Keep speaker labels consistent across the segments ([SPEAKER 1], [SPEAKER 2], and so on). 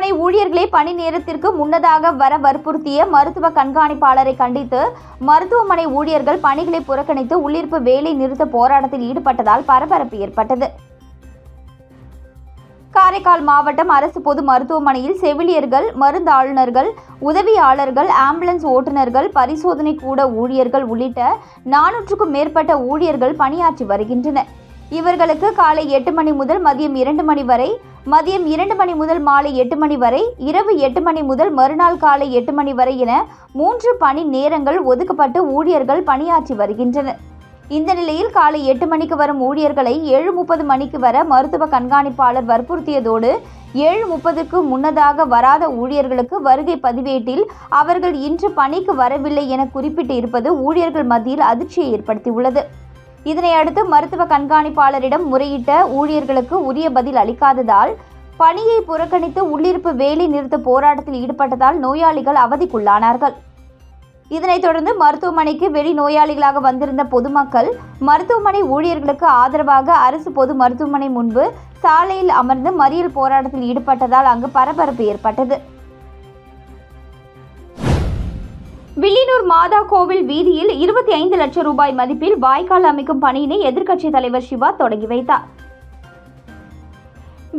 [SPEAKER 1] மருத்துவமனை ஊழியர்களை பணி நேரத்திற்கு முன்னதாக வர வற்புறுத்திய மருத்துவ கண்காணிப்பாளரை கண்டித்து மருத்துவமனை ஊழியர்கள் பணிகளை புறக்கணித்து உள்ளிருப்பு வேலை நிறுத்த போராட்டத்தில் ஈடுபட்டதால் பரபரப்பு ஏற்பட்டது. காரைக்கால் மாவட்டம் அரசு பொது மருத்துவமனையில் செவிலியர்கள், மருந்தாளுநர்கள், உதவியாளர்கள், ஆம்புலன்ஸ் ஓட்டுநர்கள், பரிசோதனை கூட ஊழியர்கள் உள்ளிட்ட 400க்கும் மேற்பட்ட ஊழியர்கள் பணியாற்றி வருகின்றனர். இவர்களுக்கு காலை 8 மணி முதல் மதியம் 2 மணி வரை, மதியம் 2 மணி முதல் மாலை 8 மணி வரை, இரவு 8 மணி முதல் மறுநாள் காலை 8 மணி வரை என 3 பணி நேரங்கள் ஒதுக்கப்பட்டு ஊழியர்கள் பணியாற்றி வருகின்றனர். இந்த நிலையில் காலை 8 மணிக்கு வரும் ஊழியர்களை 7:30 மணிக்கு வர மருத்துவ கண்காணிப்பாளர் வற்புறுத்தியதோடு 7:30க்கு முன்னதாக வராத ஊழியர்களுக்கு வருகை பதிவேட்டில் அவர்கள் இன்று பணிக்கு வரவில்லை என குறிப்பிட்டு இருப்பது ஊழியர்கள் மத்தியில் அதிர்ச்சியை ஏற்படுத்தியுள்ளது. இதனையடுத்து மருத்துவ கண்காணிப்பாளரிடம் முறையிட்ட ஊழியர்களுக்கு உரிய பதில் அளிக்காததால் பணியை புறக்கணித்து உள்ளிருப்பு வேலை நிறுத்த போராட்டத்தில் ஈடுபட்டதால் நோயாளிகள் அவதிக்குள்ளானார்கள். இதனைத் தொடர்ந்து மருத்துவமனைக்கு வெளி நோயாளிகளாக வந்திருந்த பொதுமக்கள் மருத்துவமனை ஊழியர்களுக்கு ஆதரவாக அரசு பொது மருத்துவமனை முன்பு சாலையில் அமர்ந்து மறியல் போராட்டத்தில் ஈடுபட்டதால் அங்கு பரபரப்பு ஏற்பட்டது. வில்லியனூர் மாதா கோவில் வீதியில் 25 லட்சம் ரூபாய் மதிப்பில் வாய்க்கால் அமைக்கும் பணியினை எதிர்க்கட்சித் தலைவர் சிவா தொடங்கி வைத்தார்.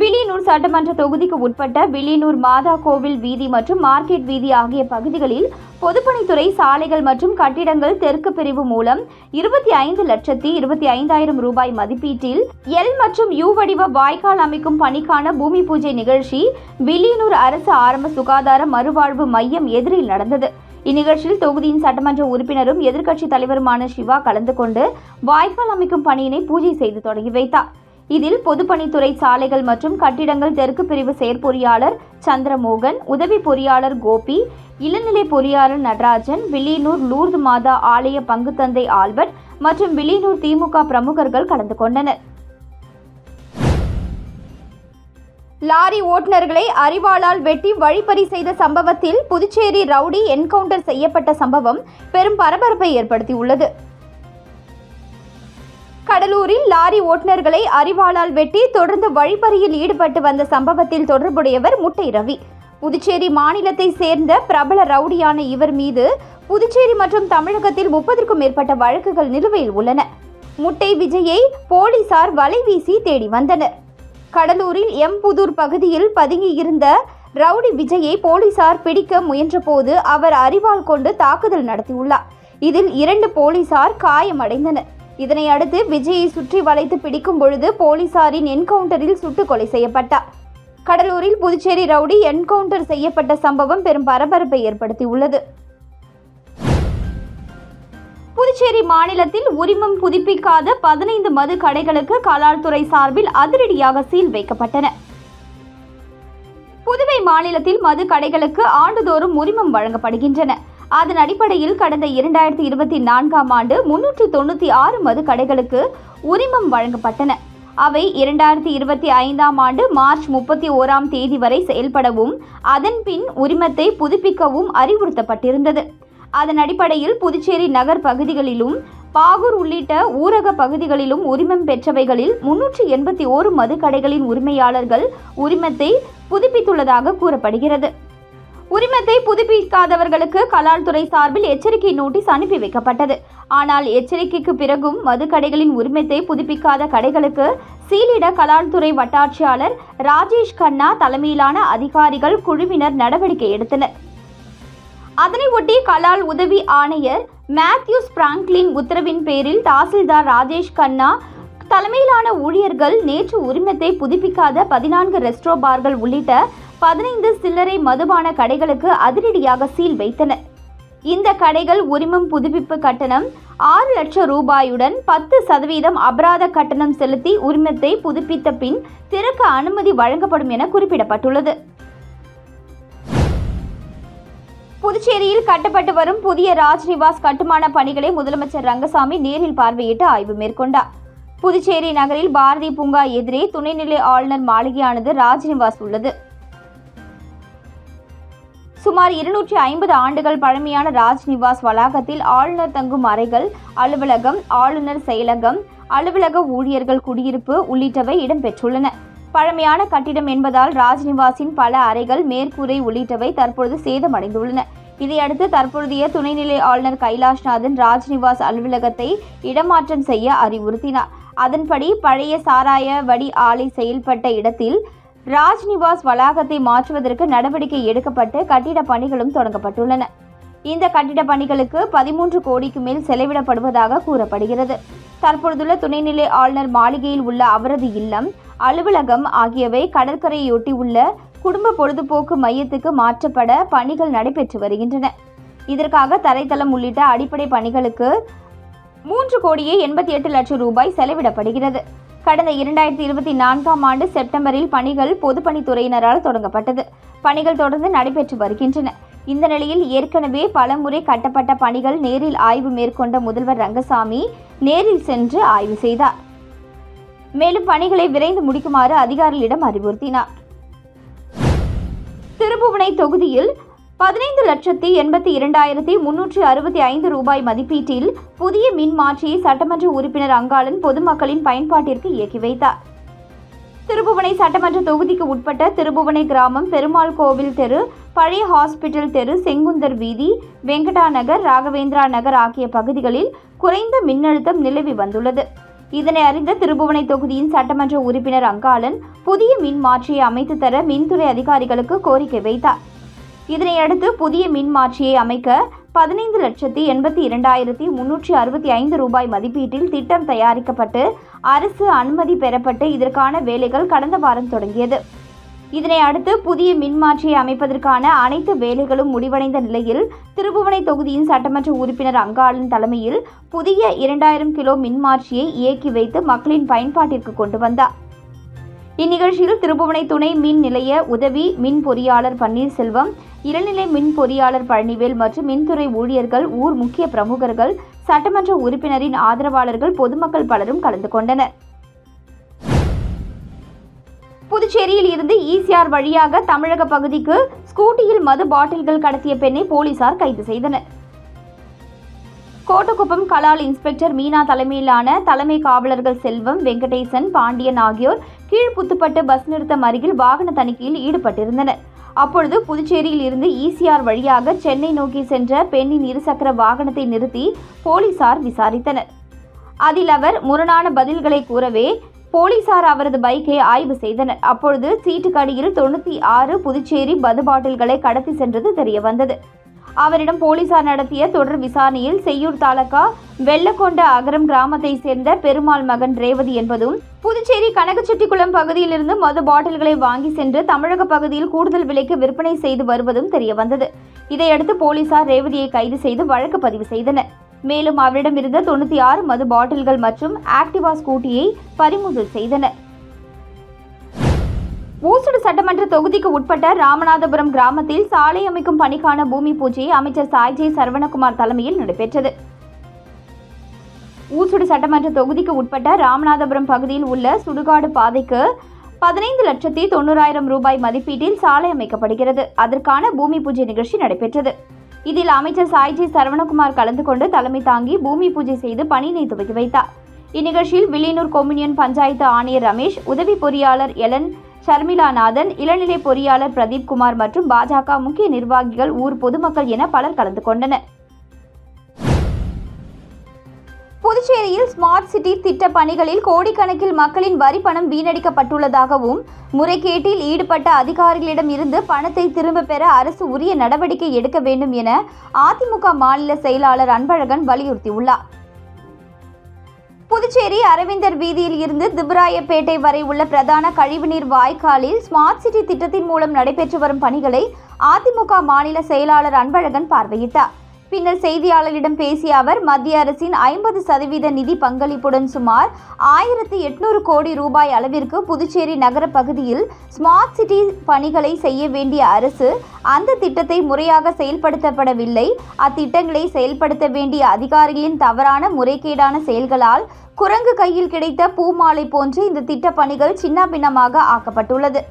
[SPEAKER 1] வில்லியனூர் சட்டமன்ற தொகுதிக்கு உட்பட்ட வில்லியனூர் மாதா கோவில் வீதி மற்றும் மார்க்கெட் வீதி ஆகிய பகுதிகளில் பொதுப்பணித்துறை சாலைகள் மற்றும் கட்டிடங்கள் தெற்கு பிரிவு மூலம் 25,25,000 ரூபாய் மதிப்பீட்டில் எல் மற்றும் யூ வடிவ வாய்க்கால் அமைக்கும் பணிக்கான பூமி பூஜை நிகழ்ச்சி வில்லியனூர் அரசு ஆரம்ப சுகாதார மறுவாழ்வு மையம் எதிரில் நடந்தது. இந்நிகழ்ச்சியில் தொகுதியின் சட்டமன்ற உறுப்பினரும் எதிர்க்கட்சித் தலைவருமான சிவா கலந்து கொண்டு வாய்க்கால் அமைக்கும் பணியினை பூஜை செய்து தொடங்கி வைத்தார். இதில் பொதுப்பணித்துறை சாலைகள் மற்றும் கட்டிடங்கள் தெற்கு பிரிவு செயற்பொறியாளர் சந்திரமோகன், உதவி பொறியாளர் கோபி, இளநிலை பொறியாளர் நடராஜன், வில்லியனூர் லூர்து மாதா ஆலய பங்குத்தந்தை ஆல்பர்ட் மற்றும் வில்லியனூர் திமுக பிரமுகர்கள் கலந்து கொண்டனர். லாரி ஓட்டுநர்களை அரிவாளால் வெட்டி வழிப்பறி செய்த சம்பவத்தில் புதுச்சேரி ரவுடி என்கவுண்டர் செய்யப்பட்ட சம்பவம் பெரும் பரபரப்பை ஏற்படுத்தியுள்ளது. கடலூரில் லாரி ஓட்டுநர்களை அரிவாளால் வெட்டி தொடர்ந்து வழிப்பறியில் ஈடுபட்டு வந்த சம்பவத்தில் தொடர்புடையவர் முட்டை ரவி. புதுச்சேரி மாநிலத்தை சேர்ந்த பிரபல ரவுடியான இவர் மீது புதுச்சேரி மற்றும் தமிழகத்தில் 30க்கும் மேற்பட்ட வழக்குகள் நிலுவையில் உள்ளன. முட்டை விஜயை போலீசார் வலை வீசி தேடி வந்தனர். கடலூரில் எம்புதூர் பகுதியில் பதுங்கியிருந்த ரவுடி விஜயை போலீசார் பிடிக்க முயன்றபோது அவர் அரிவாள் கொண்டு தாக்குதல் நடத்தியுள்ளார். இதில் 2 போலீசார் காயமடைந்தனர். இதனை அடுத்து விஜயை சுற்றி வளைத்து பிடிக்கும் பொழுது போலீசாரின் என்கவுண்டரில் சுட்டுக் கொலை செய்யப்பட்டார். கடலூரில் புதுச்சேரி ரவுடி என்கவுண்டர் செய்யப்பட்ட சம்பவம் பெரும் பரபரப்பை ஏற்படுத்தியுள்ளது. புதுச்சேரி மாநிலத்தில் உரிமம் புதுப்பிக்காத 15 மது கடைகளுக்கு கலால்துறை சார்பில் அதிரடியாக சீல் வைக்கப்பட்டன. புதுவை மாநிலத்தில் மது கடைகளுக்கு ஆண்டுதோறும் உரிமம் வழங்கப்படுகின்றன. அதன் அடிப்படையில் கடந்த 2024ஆம் ஆண்டு 396 மது கடைகளுக்கு உரிமம் வழங்கப்பட்டன. அவை 2025ஆம் ஆண்டு மார்ச் 31ஆம் தேதி வரை செயல்படவும் அதன் பின் உரிமத்தை புதுப்பிக்கவும் அறிவுறுத்தப்பட்டிருந்தது. அதன் அடிப்படையில் புதுச்சேரி நகர் பகுதிகளிலும் பாகூர் உள்ளிட்ட ஊரக பகுதிகளிலும் உரிமம் பெற்றவைகளில் 381 மது கடைகளின் உரிமையாளர்கள் உரிமத்தை புதுப்பித்துள்ளதாக கூறப்படுகிறது. உரிமத்தை புதுப்பிக்காதவர்களுக்கு கலால்துறை சார்பில் எச்சரிக்கை நோட்டீஸ் அனுப்பி வைக்கப்பட்டது. ஆனால் எச்சரிக்கைக்கு பிறகும் மதுக்கடைகளின் உரிமத்தை புதுப்பிக்காத கடைகளுக்கு சீலிட கலால்துறை வட்டாட்சியாளர் ராஜேஷ் கண்ணா தலைமையிலான அதிகாரிகள் குழுவினர் நடவடிக்கை எடுத்தனர். அதனை ஒட்டி கலால் உதவி ஆணையர் மேத்யூஸ் பிராங்க்லின் உத்தரவின் பேரில் தாசில்தார் ராஜேஷ் கண்ணா தலைமையிலான ஊழியர்கள் நேற்று உரிமத்தை புதுப்பிக்காத 14 ரெஸ்ட்ரோ பார்கள் உள்ளிட்ட 15 சில்லறை மதுபான கடைகளுக்கு அதிரடியாக சீல் வைத்தனர். இந்த கடைகள் உரிமம் புதுப்பிப்பு கட்டணம் 6 லட்சம் ரூபாயுடன் 10% அபராத கட்டணம் செலுத்தி உரிமத்தை புதுப்பித்த பின் திறக்க அனுமதி வழங்கப்படும் என குறிப்பிடப்பட்டுள்ளது. புதுச்சேரியில் கட்டப்பட்டு வரும் புதிய ராஜ்நிவாஸ் கட்டுமான பணிகளை முதலமைச்சர் ரங்கசாமி நேரில் பார்வையிட்டு ஆய்வு மேற்கொண்டார். புதுச்சேரி நகரில் பாரதி பூங்கா எதிரே துணைநிலை ஆளுநர் மாளிகையானது ராஜ்நிவாஸ் உள்ளது. சுமார் 250 ஆண்டுகள் பழமையான ராஜ்நிவாஸ் வளாகத்தில் ஆளுநர் தங்கும் அறைகள், அலுவலகம், ஆளுநர் செயலகம், அலுவலக ஊழியர்கள் குடியிருப்பு உள்ளிட்டவை இடம்பெற்றுள்ளன. பழமையான கட்டிடம் என்பதால் ராஜ்நிவாசின் பல அறைகள், மேற்கூரை உள்ளிட்டவை தற்பொழுது சேதமடைந்துள்ளன. இதையடுத்து தற்போதைய துணைநிலை ஆளுநர் கைலாஷ்நாதன் ராஜ்நிவாஸ் அலுவலகத்தை இடமாற்றம் செய்ய அறிவுறுத்தினார். அதன்படி பழைய சாராய வடி ஆலை செயல்பட்ட இடத்தில் ராஜ்நிவாஸ் வளாகத்தை மாற்றுவதற்கு நடவடிக்கை எடுக்கப்பட்டு கட்டிட பணிகளும் தொடங்கப்பட்டுள்ளன. இந்த கட்டிட பணிகளுக்கு 13 கோடிக்கு மேல் செலவிடப்படுவதாக கூறப்படுகிறது. தற்பொழுதுள்ள துணைநிலை ஆளுநர் மாளிகையில் உள்ள அவரது இல்லம், அலுவலகம் ஆகியவை கடற்கரையொட்டி உள்ள குடும்ப பொழுதுபோக்கு மையத்துக்கு மாற்றப்பட பணிகள் நடைபெற்று வருகின்றன. இதற்காக தரைத்தளம் உள்ளிட்ட அடிப்படை பணிகளுக்கு 3,88 லட்சம் ரூபாய் செலவிடப்படுகிறது. கடந்த 2024ஆம் ஆண்டு செப்டம்பரில் பணிகள் பொதுப்பணித்துறையினரால் தொடங்கப்பட்டது. பணிகள் தொடர்ந்து நடைபெற்று வருகின்றன. இந்த நிலையில் ஏற்கனவே பலமுறை கட்டப்பட்ட பணிகள் நேரில் ஆய்வு மேற்கொண்ட முதல்வர் ரங்கசாமி நேரில் சென்று ஆய்வு செய்தார். மேலும் பணிகளை விரைந்து முடிக்குமாறு அதிகாரிகளிடம் அறிவுறுத்தினார். திருபுவனை தொகுதியில் 15,82,365 ரூபாய் மதிப்பீட்டில் புதிய மின் மாற்றியை சட்டமன்ற உறுப்பினர் அங்காளன் பொதுமக்களின் பயன்பாட்டிற்கு இயக்கி வைத்தார். திருபுவனை சட்டமன்ற தொகுதிக்கு உட்பட்ட திருபுவனை கிராமம், பெருமாள் கோவில் தெரு, பழைய ஹாஸ்பிட்டல் தெரு, செங்குந்தர் வீதி, வெங்கடா நகர், ராகவேந்திரா நகர் ஆகிய பகுதிகளில் குறைந்த மின்னழுத்தம் நிலவி வந்துள்ளது. இதனை அறிந்த திருபுவனை தொகுதியின் சட்டமன்ற உறுப்பினர் அங்காளன் புதிய மின் மாற்றியை அமைத்து தர மின்துறை அதிகாரிகளுக்கு கோரிக்கை வைத்தார். இதனையடுத்து புதிய மின் மாற்றியை அமைக்க 15,82,365 ரூபாய் மதிப்பீட்டில் திட்டம் தயாரிக்கப்பட்டு அரசு அனுமதி பெறப்பட்டு இதற்கான வேலைகள் கடந்த வாரம் தொடங்கியது. இதனை அடுத்து புதிய மின்மாற்றியை அமைப்பதற்கான அனைத்து வேலைகளும் முடிவடைந்த நிலையில் திருபுவனை தொகுதியின் சட்டமன்ற உறுப்பினர் அங்காளன் தலைமையில் புதிய 2000 கிலோ மின்மாற்றியை இயக்கி வைத்து மக்களின் பயன்பாட்டிற்கு கொண்டு வந்தார். இந்நிகழ்ச்சியில் திருபுவனை துணை மின் நிலைய உதவி மின் பொறியாளர் பன்னீர்செல்வம், இளநிலை மின் பொறியாளர் பழனிவேல் மற்றும் மின்துறை ஊழியர்கள், ஊர் முக்கிய பிரமுகர்கள், சட்டமன்ற உறுப்பினரின் ஆதரவாளர்கள், பொதுமக்கள் பலரும் கலந்து கொண்டனர். புதுச்சேரியில் இருந்து ஈசிஆர் வழியாக தமிழக பகுதிக்கு ஸ்கூட்டியில் மது பாட்டில்கள் கடத்திய பெண்ணை போலீசார் கைது செய்தனர். கோட்டக்குப்பம் கலால் இன்ஸ்பெக்டர் மீனா தலைமையிலான தலைமை காவலர்கள் செல்வம், வெங்கடேசன், பாண்டியன் ஆகியோர் கீழ்புத்துப்பட்டு பஸ் நிறுத்தம் அருகில் வாகன தணிக்கையில் ஈடுபட்டிருந்தனர். அப்பொழுது புதுச்சேரியில் இருந்து ஈசிஆர் வழியாக சென்னை நோக்கி சென்ற பெண்ணின் இருசக்கர வாகனத்தை நிறுத்தி போலீசார் விசாரித்தனர். அதில் அவர் முரணான பதில்களை கூறவே போலீசார் அவரது பைக்கை ஆய்வு செய்தனர். அப்பொழுது சீட்டுக்கடியில் 96 புதுச்சேரி மது பாட்டில்களை கடத்தி சென்றது தெரியவந்தது. அவரிடம் போலீசார் நடத்திய தொடர் விசாரணையில் செய்யூர் தாலுகா வெள்ளக்கொண்ட அகரம் கிராமத்தை சேர்ந்த பெருமாள் மகன் ரேவதி என்பதும் புதுச்சேரி கனகச்செட்டிக்குளம் பகுதியிலிருந்து மது பாட்டில்களை வாங்கி சென்று தமிழக பகுதியில் கூடுதல் விலைக்கு விற்பனை செய்து வருவதும் தெரியவந்தது. இதையடுத்து போலீசார் ரேவதியை கைது செய்து வழக்கு பதிவு செய்தனர். மேலும் அவரிடம் இருந்த 96 மது பாட்டில்கள் மற்றும் ஆக்டிவா ஸ்கூட்டியை பறிமுதல் செய்தனர். ஊசுடு சட்டமன்ற தொகுதிக்கு உட்பட்ட ராமநாதபுரம் கிராமத்தில் சாலை அமைக்கும் பணிக்கான பூமி பூஜை அமைச்சர் சாய்ஜி சரவணகுமார் தலைமையில் நடைபெற்றது. ஊசுடு சட்டமன்ற தொகுதிக்கு உட்பட்ட ராமநாதபுரம் பகுதியில் உள்ள சுடுகாடு பாதைக்கு 15,90,000 ரூபாய் மதிப்பீட்டில் சாலை அமைக்கப்படுகிறது. அதற்கான பூமி பூஜை நிகழ்ச்சி நடைபெற்றது. இதில் அமைச்சர் சாய்ஜி சரவணகுமார் கலந்து கொண்டு தலைமை தாங்கி பூமி பூஜை செய்து பணியினை துவக்கி வைத்தார். இந்நிகழ்ச்சியில் வில்லியனூர் கொம்யூனியன் பஞ்சாயத்து ஆணையர் ரமேஷ், உதவி பொறியாளர் எலன் ஷர்மிளாநாதன், இளநிலை பொறியாளர் பிரதீப் குமார் மற்றும் பாஜக முக்கிய நிர்வாகிகள், ஊர் பொதுமக்கள் என பலர் கலந்து கொண்டனர். புதுச்சேரியில் ஸ்மார்ட் சிட்டி திட்ட பணிகளில் கோடிக்கணக்கில் மக்களின் வரி பணம் வீணடிக்கப்பட்டுள்ளதாகவும் முறைகேட்டில் ஈடுபட்ட அதிகாரிகளிடம் இருந்து பணத்தை திரும்ப பெற அரசு உரிய நடவடிக்கை எடுக்க வேண்டும் என அதிமுக மாநில செயலாளர் அன்பழகன் வலியுறுத்தியுள்ளார். புதுச்சேரி அரவிந்தர் வீதியில் இருந்து திபுராயப்பேட்டை வரை உள்ள பிரதான கழிவுநீர் வாய்க்காலில் ஸ்மார்ட் சிட்டி திட்டத்தின் மூலம் நடைபெற்று வரும் பணிகளை அதிமுக மாநில செயலாளர் அன்பழகன் பார்வையிட்டார். பின்னர் செய்தியாளர்களிடம் பேசிய அவர், மத்திய அரசின் 50% நிதி பங்களிப்புடன் சுமார் 1800 கோடி ரூபாய் அளவிற்கு புதுச்சேரி நகர பகுதியில் ஸ்மார்ட் சிட்டி பணிகளை செய்ய வேண்டிய அரசு அந்த திட்டத்தை முறையாக செயல்படுத்தப்படவில்லை. அத்திட்டங்களை செயல்படுத்த வேண்டிய அதிகாரிகளின் தவறான முறைகேடான செயல்களால் குரங்கு கையில் கிடைத்த பூமாலை போன்று இந்த திட்ட பணிகள் சின்னாபின்னமாக ஆக்கப்பட்டுள்ளது.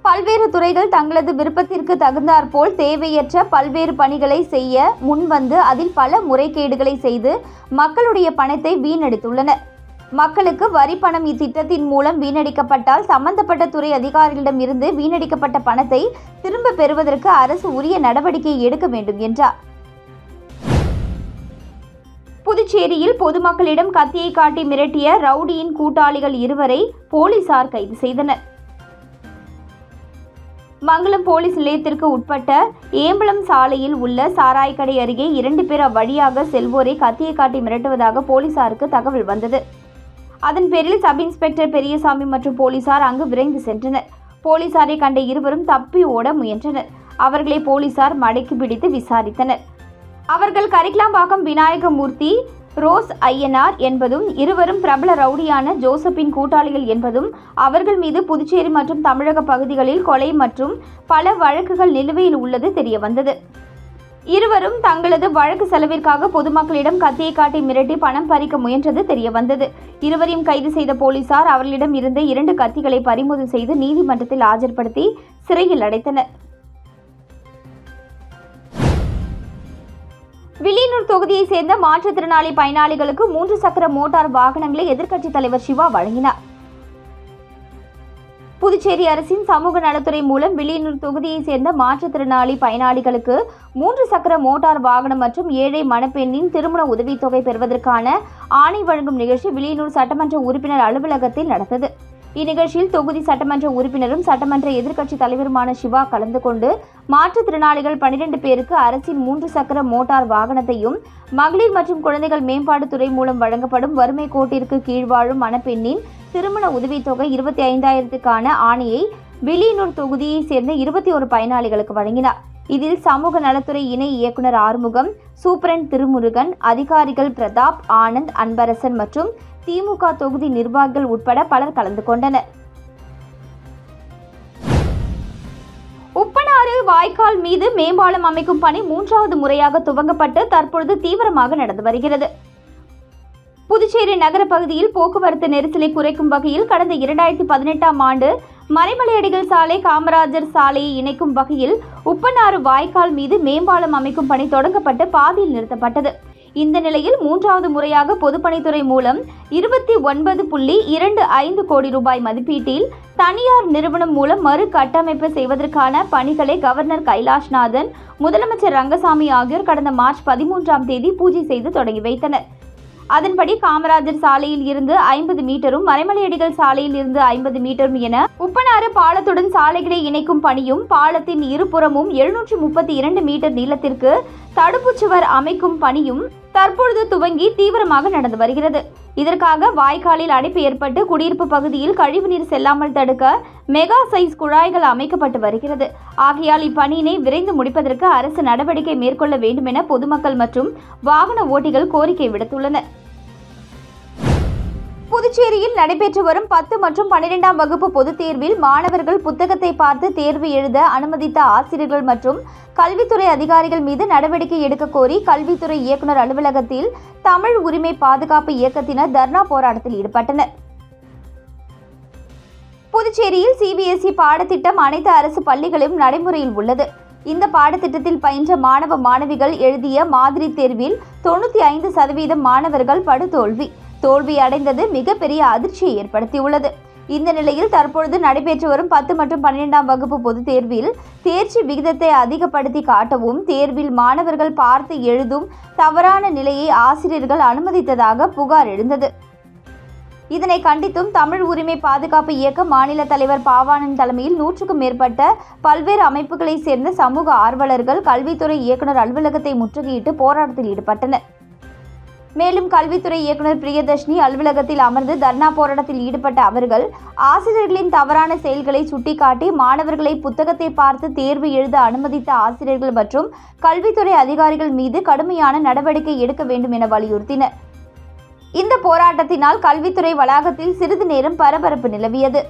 [SPEAKER 1] பல்வேறு துறைகள் தங்களது விருப்பத்திற்கு தகுந்தாற்போல் தேவையற்ற பல்வேறு பணிகளை செய்ய முன்வந்து அதில் பல முறைகேடுகளை செய்து மக்களுடைய பணத்தை வீணடித்துள்ளனர். மக்களுக்கு வரி பணம் இத்திட்டத்தின் மூலம் வீணடிக்கப்பட்டால் சம்பந்தப்பட்ட துறை அதிகாரிகளிடம் இருந்து வீணடிக்கப்பட்ட பணத்தை திரும்ப பெறுவதற்கு அரசு உரிய நடவடிக்கை எடுக்க வேண்டும் என்றார். புதுச்சேரியில் பொதுமக்களிடம் கத்தியை காட்டி மிரட்டிய ரவுடியின் கூட்டாளிகள் 2 போலீசார் கைது செய்தனர். மங்கலம் போலீஸ் நிலையத்திற்கு உட்பட்ட ஏம்பலம் சாலையில் உள்ள சாராய்க்கடை அருகே 2 பேர் அவ்வழியாக செல்வோரை கத்தியை காட்டி மிரட்டுவதாக போலீசாருக்கு தகவல் வந்தது. அதன் பேரில் சப் இன்ஸ்பெக்டர் பெரியசாமி மற்றும் போலீசார் அங்கு விரைந்து சென்றனர். போலீசாரை கண்ட 2 தப்பி ஓட முயன்றனர். அவர்களை போலீசார் மடக்கி பிடித்து விசாரித்தனர். அவர்கள் கரிக்கலாம்பாக்கம் விநாயகமூர்த்தி, ரோஸ் ஐயனார் என்பதும் 2 பிரபல ரவுடியான ஜோசப்பின் கூட்டாளிகள் என்பதும் அவர்கள் மீது புதுச்சேரி மற்றும் தமிழக பகுதிகளில் கொலை மற்றும் பல வழக்குகள் நிலுவையில் உள்ளது தெரியவந்தது. 2 தங்களது வழக்கு செலவிற்காக பொதுமக்களிடம் கத்தியை காட்டி மிரட்டி பணம் பறிக்க முயன்றது தெரியவந்தது. 2 கைது செய்த போலீசார் அவர்களிடம் இருந்த 2 கத்திகளை பறிமுதல் செய்து நீதிமன்றத்தில் ஆஜர்படுத்தி சிறையில் அடைத்தனர். வில்லியனூர் தொகுதியைச் சேர்ந்த மாற்றுத்திறனாளி பயனாளிகளுக்கு 3 சக்கர மோட்டார் வாகனங்களை எதிர்க்கட்சித் தலைவர் சிவா வழங்கினார். புதுச்சேரி அரசின் சமூக நலத்துறை மூலம் வில்லியனூர் தொகுதியைச் சேர்ந்த மாற்றுத்திறனாளி பயனாளிகளுக்கு 3 சக்கர மோட்டார் வாகனம் மற்றும் ஏழை மணப்பெண்ணின் திருமண உதவித்தொகை பெறுவதற்கான ஆணை வழங்கும் நிகழ்ச்சி வில்லியனூர் சட்டமன்ற உறுப்பினர் அலுவலகத்தில் நடந்தது. இந்நிகழ்ச்சியில் தொகுதி சட்டமன்ற உறுப்பினரும் சட்டமன்ற எதிர்க்கட்சித் தலைவருமான சிவா கலந்து கொண்டு மாற்றுத்திறனாளிகள் 12 பேருக்கு அரசின் 3 சக்கர மோட்டார் வாகனத்தையும் மகளிர் மற்றும் குழந்தைகள் மேம்பாட்டுத்துறை மூலம் வழங்கப்படும் வறுமை கோட்டிற்கு கீழ் வாழும் மணப்பெண்ணின் திருமண உதவித்தொகை 25,000க்கான ஆணையை வில்லியனூர் தொகுதியைச் சேர்ந்த 21 பயனாளிகளுக்கு வழங்கினார். இதில் சமூக நலத்துறை இணை இயக்குநர் ஆறுமுகம், சூப்பரண்ட் திருமுருகன், அதிகாரிகள் பிரதாப், ஆனந்த், அன்பரசன் மற்றும் திமுக தொகுதி நிர்வாகிகள் உட்பட பலர் கலந்து கொண்டனர். உப்பனாறு வாய்க்கால் மீது மேம்பாலம் அமைக்கும் பணி 3வது முறையாக துவங்கப்பட்டு தற்பொழுது தீவிரமாக நடந்து வருகிறது. புதுச்சேரி நகர பகுதியில் போக்குவரத்து நெரிசலை குறைக்கும் வகையில் கடந்த 2018ஆம் ஆண்டு மறைமலையடிகள் சாலை காமராஜர் சாலையை இணைக்கும் வகையில் உப்பனாறு வாய்க்கால் மீது மேம்பாலம் அமைக்கும் பணி தொடங்கப்பட்டு பாதியில் நிறுத்தப்பட்டது. இந்த நிலையில் 3வது முறையாக பொதுப்பணித்துறை மூலம் 29.25 கோடி ரூபாய் மதிப்பீட்டில் தனியார் நிறுவனம் மூலம் மறு கட்டமைப்பு செய்வதற்கான பணிகளை கவர்னர் கைலாஷ்நாதன், முதலமைச்சர் ரங்கசாமி ஆகியோர் கடந்த மார்ச் 13ஆம் தேதி பூஜை செய்து தொடங்கி வைத்தனர். அதன்படி காமராஜர் சாலையில் இருந்து 50 மீட்டரும் மறைமலையடிகள் சாலையில் இருந்து 50 மீட்டரும் என உப்பனாறு பாலத்துடன் சாலைகளை இணைக்கும் பணியும் பாலத்தின் இருபுறமும் 732 மீட்டர் நீளத்திற்கு தடுப்புச் சுவர் அமைக்கும் பணியும் தற்பொழுது துவங்கி தீவிரமாக நடந்து வருகிறது. இதற்காக வாய்க்காலில் அடைப்பு ஏற்பட்டு குடியிருப்பு பகுதியில் கழிவுநீர் செல்லாமல் தடுக்க மெகா சைஸ் குழாய்கள் அமைக்கப்பட்டு வருகிறது. ஆகையால் இப்பணியினை விரைந்து முடிப்பதற்கு அரசு நடவடிக்கை மேற்கொள்ள வேண்டும் என பொதுமக்கள் மற்றும் வாகன ஓட்டிகள் கோரிக்கை விடுத்துள்ளனர். புதுச்சேரியில் நடைபெற்று வரும் 10 மற்றும் 12ஆம் வகுப்பு பொதுத் தேர்வில் மாணவர்கள் புத்தகத்தை பார்த்து தேர்வு எழுத அனுமதித்த ஆசிரியர்கள் மற்றும் கல்வித்துறை அதிகாரிகள் மீது நடவடிக்கை எடுக்க கோரி கல்வித்துறை இயக்குநர் அலுவலகத்தில் தமிழ் உரிமை பாதுகாப்பு இயக்கத்தினர் தர்ணா போராட்டத்தில் ஈடுபட்டனர். புதுச்சேரியில் CBSE பாடத்திட்டம் அனைத்து அரசு பள்ளிகளிலும் நடைமுறையில் உள்ளது. இந்த பாடத்திட்டத்தில் பயின்ற மாணவ மாணவிகள் எழுதிய மாதிரி தேர்வில் 95% மாணவர்கள் தோல்வி அடைந்தது மிகப்பெரிய அதிர்ச்சியை ஏற்படுத்தியுள்ளது. இந்த நிலையில் தற்பொழுது நடைபெற்று வரும் 10 மற்றும் 12ஆம் வகுப்பு பொதுத் தேர்வில் தேர்ச்சி விகிதத்தை அதிகப்படுத்தி காட்டவும் தேர்வில் மாணவர்கள் பார்த்து எழுதும் தவறான நிலையை ஆசிரியர்கள் அனுமதித்ததாக புகார் எழுந்தது. இதனை கண்டித்தும் தமிழ் உரிமை பாதுகாப்பு இயக்க மாநில தலைவர் பாவாணன் தலைமையில் 100க்கும் மேற்பட்ட பல்வேறு அமைப்புகளைச் சேர்ந்த சமூக ஆர்வலர்கள் கல்வித்துறை இயக்குநர் அலுவலகத்தை முற்றுகையிட்டு போராட்டத்தில் ஈடுபட்டனர். மேலும் கல்வித்துறை இயக்குநர் பிரியதர்ஷினி அலுவலகத்தில் அமர்ந்து தர்ணா போராட்டத்தில் ஈடுபட்ட அவர்கள் ஆசிரியர்களின் தவறான செயல்களை சுட்டிக்காட்டி மாணவர்களை புத்தகத்தை பார்த்து தேர்வு எழுத அனுமதித்த ஆசிரியர்கள் மற்றும் கல்வித்துறை அதிகாரிகள் மீது கடுமையான நடவடிக்கை எடுக்க வேண்டும் என வலியுறுத்தினர். இந்த போராட்டத்தினால் கல்வித்துறை வளாகத்தில் சிறிது நேரம் பரபரப்பு நிலவியது.